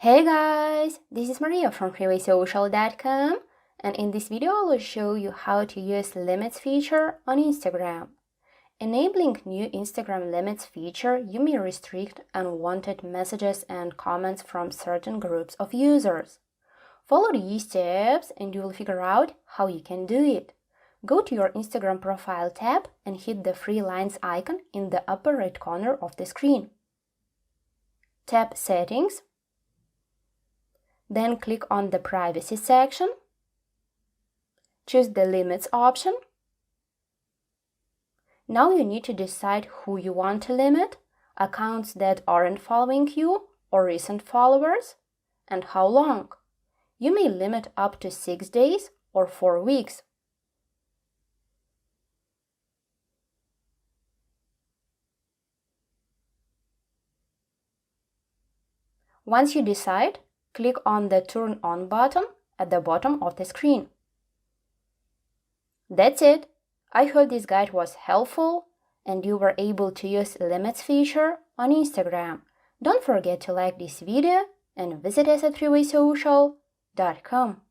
Hey guys, this is Maria from freewaysocial.com, and in this video I will show you how to use limits feature on Instagram. Enabling new Instagram limits feature, you may restrict unwanted messages and comments from certain groups of users. Follow these steps and you will figure out how you can do it. Go to your Instagram profile tab and hit the three lines icon in the upper right corner of the screen. Tap Settings. Then click on the Privacy section. Choose the Limits option. Now you need to decide who you want to limit, accounts that aren't following you or recent followers, and how long. You may limit up to 6 days or 4 weeks. Once you decide, click on the Turn On button at the bottom of the screen. That's it! I hope this guide was helpful and you were able to use Limits feature on Instagram. Don't forget to like this video and visit us at freewaysocial.com.